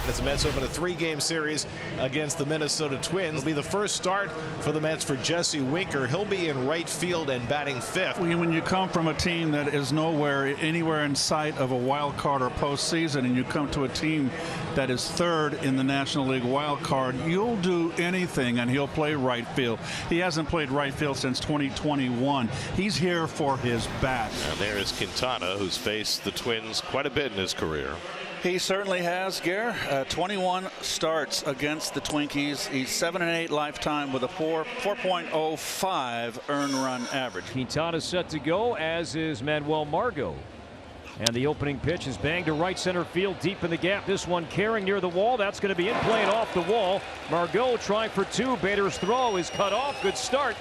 As the Mets open a 3-game series against the Minnesota Twins. It'll be the first start for the Mets for Jesse Winker. He'll be in right field and batting fifth. When you come from a team that is anywhere in sight of a wild card or postseason, and you come to a team that is third in the National League wild card, you'll do anything, and he'll play right field. He hasn't played right field since 2021. He's here for his bat. And there is Quintana, who's faced the Twins quite a bit in his career. He certainly has, Gare. 21 starts against the Twinkies. He's 7-8 lifetime with a 4.05 earned run average. Quintana set to go, as is Manuel Margot. And the opening pitch is banged to right center field, deep in the gap. This one carrying near the wall. That's going to be in play and off the wall. Margot trying for two. Bader's throw is cut off. Good start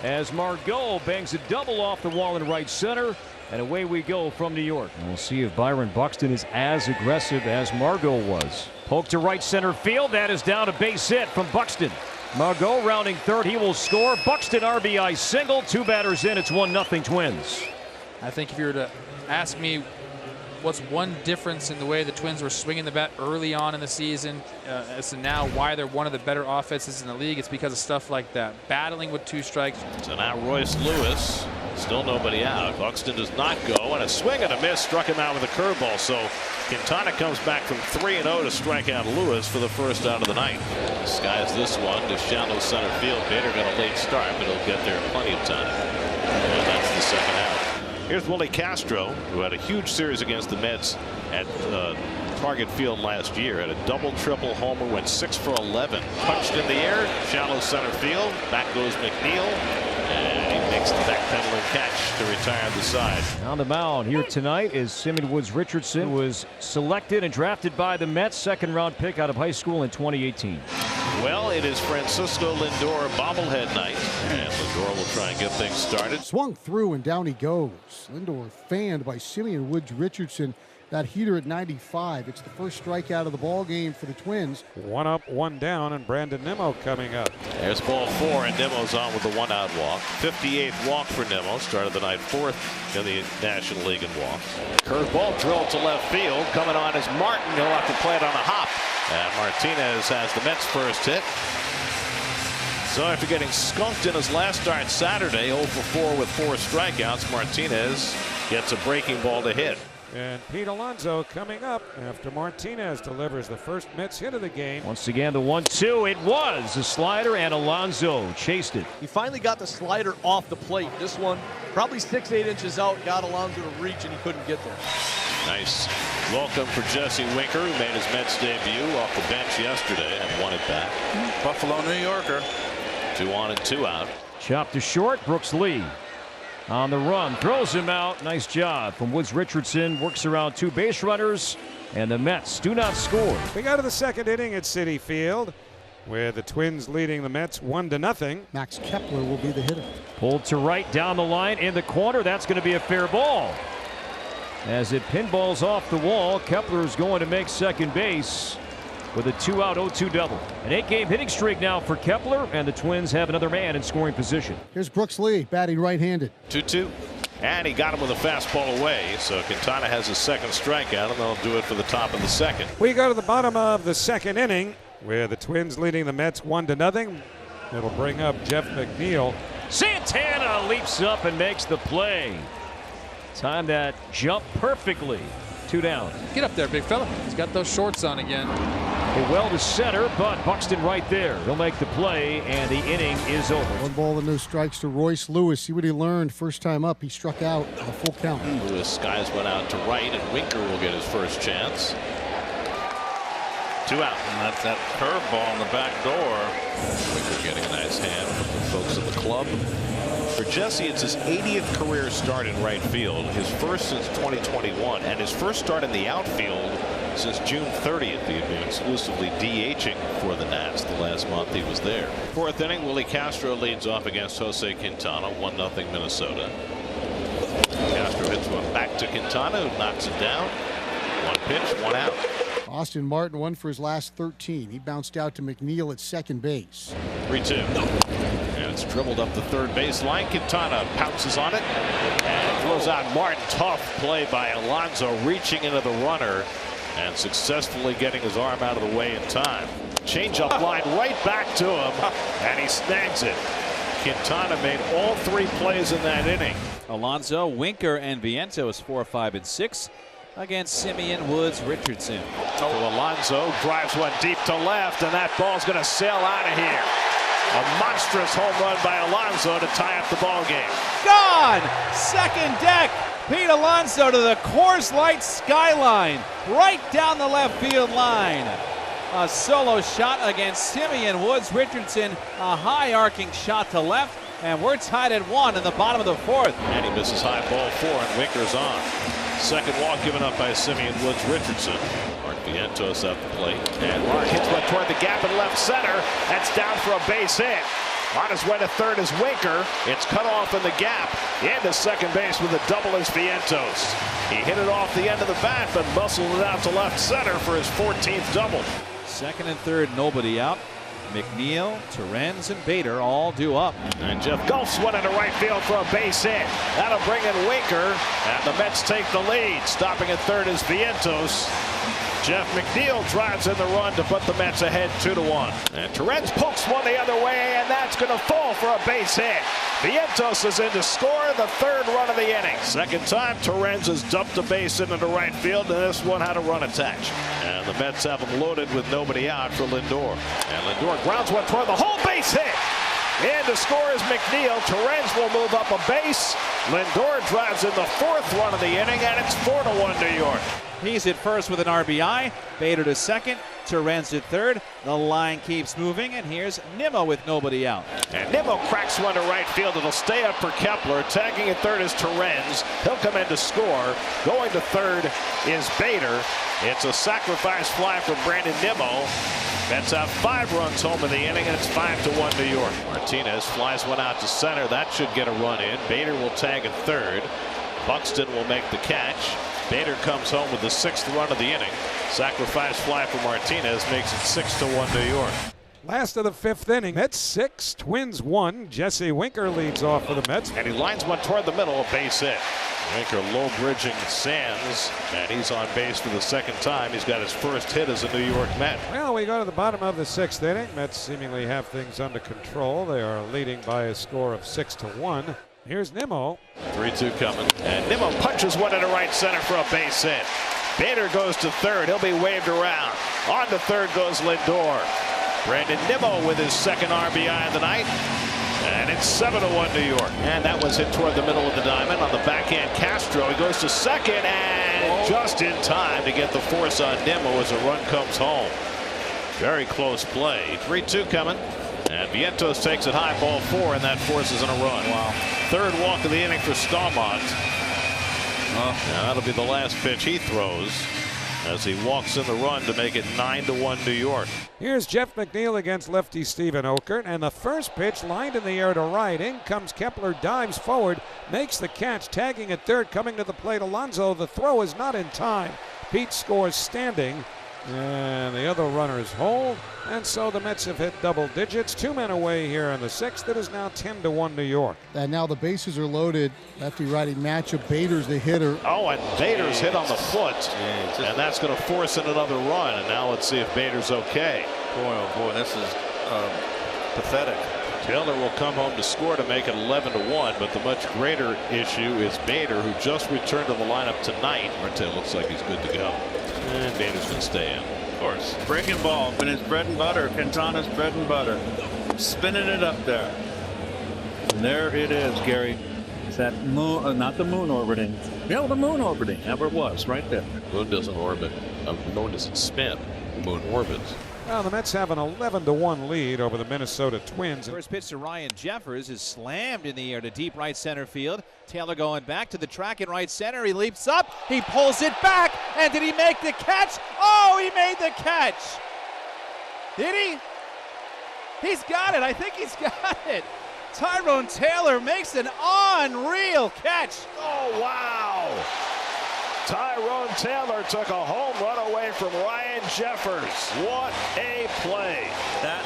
as Margot bangs a double off the wall in right center. And away we go from New York. And we'll see if Byron Buxton is as aggressive as Margot was. Poke to right center field. That is down, a base hit from Buxton. Margot rounding third. He will score. Buxton RBI single. 2 batters in. It's 1-0 Twins. I think if you were to ask me what's one difference in the way the Twins were swinging the bat early on in the season as to now why they're one of the better offenses in the league, it's because of stuff like that. Battling with 2 strikes. So now Royce Lewis, still nobody out. Buxton does not go, and a swing and a miss struck him out with a curveball. So Quintana comes back from 3-0 to strike out Lewis for the first out of the night. Skies this one to shallow center field. Bader got a late start, but he'll get there in plenty of time. And that's the second out. Here's Willie Castro, who had a huge series against the Mets at Target Field last year. Had a double, triple homer, went 6 for 11. Punched in the air, shallow center field. Back goes McNeil, and he makes the backpedaling catch to retire the side. On the mound here tonight is Simeon Woods Richardson, who was selected and drafted by the Mets, 2nd-round pick out of high school in 2018. Well, it is Francisco Lindor bobblehead night, and Lindor will try and get things started. Swung through and down he goes. Lindor fanned by Simeon Woods Richardson. That heater at 95. It's the first strikeout of the ball game for the Twins. 1 up, 1 down, and Brandon Nimmo coming up. There's ball 4, and Nimmo's on with the 1-out walk. 58th walk for Nimmo. Started the night 4th in the National League in walks. Curveball drilled to left field. Coming on is Martin. He'll have to play it on a hop. And Martinez has the Mets' first hit. So after getting skunked in his last start Saturday, 0 for 4 with 4 strikeouts, Martinez gets a breaking ball to hit. And Pete Alonso coming up after Martinez delivers the first Mets hit of the game. Once again, the 1-2. It was a slider, and Alonso chased it. He finally got the slider off the plate. This one, probably 6-8 inches out, got Alonso to reach, and he couldn't get there. Nice welcome for Jesse Winker, who made his Mets debut off the bench yesterday and won it back. Buffalo, New Yorker. 2 on and 2 out. Chopped to short. Brooks Lee on the run, throws him out. Nice job from Woods Richardson. Works around 2 base runners, and the Mets do not score. We go to the 2nd inning at Citi Field, where the Twins leading the Mets 1-0. Max Kepler will be the hitter. Pulled to right, down the line, in the corner. That's going to be a fair ball. As it pinballs off the wall, Kepler's going to make second base with a 2-out 0-2 double. An 8-game hitting streak now for Kepler, and the Twins have another man in scoring position. Here's Brooks Lee, batting right-handed. 2-2. And he got him with a fastball away, so Quintana has his second strikeout, and they'll do it for the top of the 2nd. We go to the bottom of the 2nd inning, where the Twins leading the Mets 1-0. It'll bring up Jeff McNeil. Santana leaps up and makes the play. Time that jump perfectly. 2 down. Get up there, big fella. He's got those shorts on again. Hit well to center, but Buxton right there. He'll make the play, and the inning is over. 1 ball and no strikes to Royce Lewis. See what he learned. First time up, he struck out a full count. Lewis skies went out to right, and Winker will get his first chance. 2 out. And that's that curveball in the back door. Winker getting a nice hand from the folks at the club. For Jesse, it's his 80th career start in right field, his first since 2021, and his first start in the outfield since June 30th. He had been exclusively DHing for the Nats the last month he was there. 4th inning, Willie Castro leads off against Jose Quintana, 1-0 Minnesota. Castro hits one back to Quintana, who knocks it down. 1 pitch, 1 out. Austin Martin won for his last 13. He bounced out to McNeil at second base. 3-2. And it's dribbled up the third baseline. Quintana pounces on it and throws out Martin. Tough play by Alonso, reaching into the runner and successfully getting his arm out of the way in time. Changeup line right back to him, and he snags it. Quintana made all 3 plays in that inning. Alonso, Winker, and Vientos 4, 5, and 6 against Semien, Woods, Richardson. To Alonso, drives one deep to left, and that ball's going to sail out of here. A monstrous home run by Alonso to tie up the ball game. Gone! Second deck. Pete Alonso to the Coors Light skyline, right down the left field line. A solo shot against Semien, Woods, Richardson. A high arcing shot to left, and we're tied at 1 in the bottom of the 4th. And he misses high ball 4, and Winker's on. Second walk given up by Semien, Woods, Richardson. Mark Vientos at the plate. And Mark hits one toward the gap in left center. That's down for a base hit. On his way to third is Winker. It's cut off in the gap. Into second base with a double is Vientos. He hit it off the end of the bat, but muscled it out to left center for his 14th double. Second and third, nobody out. McNeil, Torrens, and Bader all due up. And Jeff Gulf's one into right field for a base hit. That'll bring in Winker, and the Mets take the lead. Stopping at third is Vientos. Jeff McNeil drives in the run to put the Mets ahead 2-1. And Torrens pokes one the other way, and that's going to fall for a base hit. Vientos is in to score the 3rd run of the inning. Second time Torrens has dumped a base into the right field, and this one had a run attached. And the Mets have him loaded with nobody out for Lindor. And Lindor grounds one toward the whole base hit. And to score is McNeil. Torrens will move up a base. Lindor drives in the 4th run of the inning, and it's 4-1 New York. He's at first with an RBI. Bader to second. Torrens at third. The line keeps moving, and here's Nimmo with nobody out. And Nimmo cracks one to right field. It'll stay up for Kepler. Tagging at third is Torrens. He'll come in to score. Going to third is Bader. It's a sacrifice fly from Brandon Nimmo. Mets have 5 runs home in the inning, and it's 5-1 New York. Martinez flies one out to center. That should get a run in. Bader will tag at third. Buxton will make the catch. Bader comes home with the 6th run of the inning. Sacrifice fly for Martinez makes it 6-1 New York. Last of the 5th inning. Mets 6, Twins 1. Jesse Winker leads off for the Mets. And he lines one toward the middle, a base hit. Winker low bridging Sands, and he's on base for the 2nd time. He's got his first hit as a New York Met. Well, we go to the bottom of the 6th inning. Mets seemingly have things under control. They are leading by a score of 6-1. Here's Nimmo. 3-2 coming. And Nimmo punches one into right center for a base hit. Bader goes to third. He'll be waved around. On to third goes Lindor. Brandon Nimmo with his 2nd RBI of the night. And it's 7-1 New York. And that was hit toward the middle of the diamond. On the backhand, Castro. He goes to second and just in time to get the force on Nimmo as a run comes home. Very close play. 3-2 coming. And Vientos takes it high, ball 4, and that forces in a run. Wow. 3rd walk of the inning for Staumont. Now that'll be the last pitch he throws as he walks in the run to make it 9-1 New York. Here's Jeff McNeil against lefty Steven Okert, and the first pitch lined in the air to right. In comes Kepler, dives forward, makes the catch, tagging at third, coming to the plate. Alonso, the throw is not in time. Pete scores standing, and the other runners hold, and so the Mets have hit double digits. 2 men away here in the 6th. It is now 10-1 New York. And now the bases are loaded. Lefty-righty matchup. Bader's the hitter. Oh, and Bader's hit on the foot, and that's going to force in another run. And now let's see if Bader's okay. Boy, oh boy, this is pathetic. Taylor will come home to score to make it 11-1, but the much greater issue is Bader, who just returned to the lineup tonight. Marte looks like he's good to go. And Bader's going to stay in. Of course. Breaking ball, been his bread and butter. Quintana's bread and butter. Spinning it up there. And there it is, Gary. It's that moon, not the moon orbiting. Yeah, the moon orbiting. Ever was, right there. Moon doesn't orbit. The moon doesn't spin. The moon orbits. Well, the Mets have an 11-1 lead over the Minnesota Twins. First pitch to Ryan Jeffers is slammed in the air to deep right center field. Taylor going back to the track in right center. He leaps up. He pulls it back. And did he make the catch? Oh, he made the catch. Did he? He's got it. I think he's got it. Tyrone Taylor makes an unreal catch. Oh, wow. Tyrone Taylor took a home run away from Ryan Jeffers. What a play. That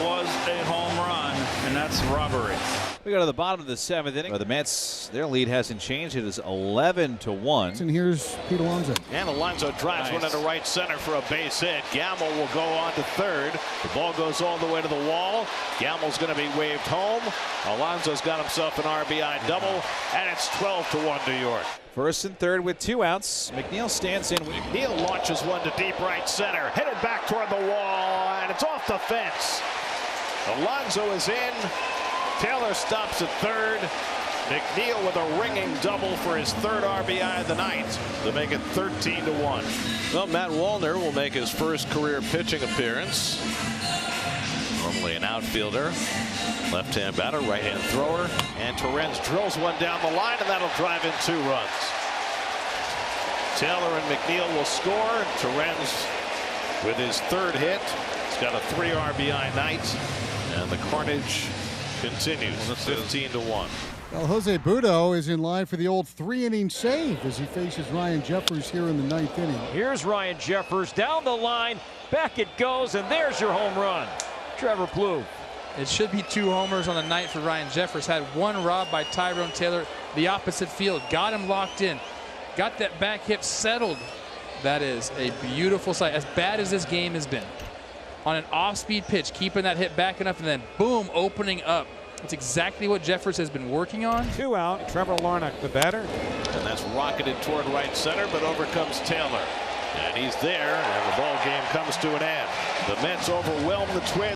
was a home run, and that's robbery. We go to the bottom of the 7th inning. The Mets, their lead hasn't changed. It is 11-1. And here's Pete Alonso. And Alonso drives one into right center for a base hit. Gamble will go on to third. The ball goes all the way to the wall. Gamble's going to be waved home. Alonso's got himself an RBI double, and it's 12-1 New York. First and third with 2 outs. McNeil stands in. McNeil launches one to deep right center. Headed back toward the wall, and it's off the fence. Alonso is in. Taylor stops at third. McNeil with a ringing double for his 3rd RBI of the night to make it 13-1. Well, Matt Wallner will make his first career pitching appearance. Normally an outfielder. Left-hand batter, right-hand thrower. And Torrens drills one down the line, and that'll drive in 2 runs. Taylor and McNeil will score. Torrens with his 3rd hit. He's got a 3 RBI night. And the carnage continues. 15-1. Well, Jose Butto is in line for the old 3-inning save as he faces Ryan Jeffers here in the 9th inning. Here's Ryan Jeffers down the line. Back it goes, and there's your home run. Trevor Plouffe. It should be 2 homers on the night for Ryan Jeffers. Had 1 robbed by Tyrone Taylor, the opposite field. Got him locked in. Got that back hip settled. That is a beautiful sight. As bad as this game has been. On an off-speed pitch, keeping that hit back enough, and then boom, opening up. That's exactly what Jeffers has been working on. 2 out. Trevor Larnach, the batter. And that's rocketed toward right center, but over comes Taylor. And he's there, and the ball game comes to an end. The Mets overwhelm the Twins.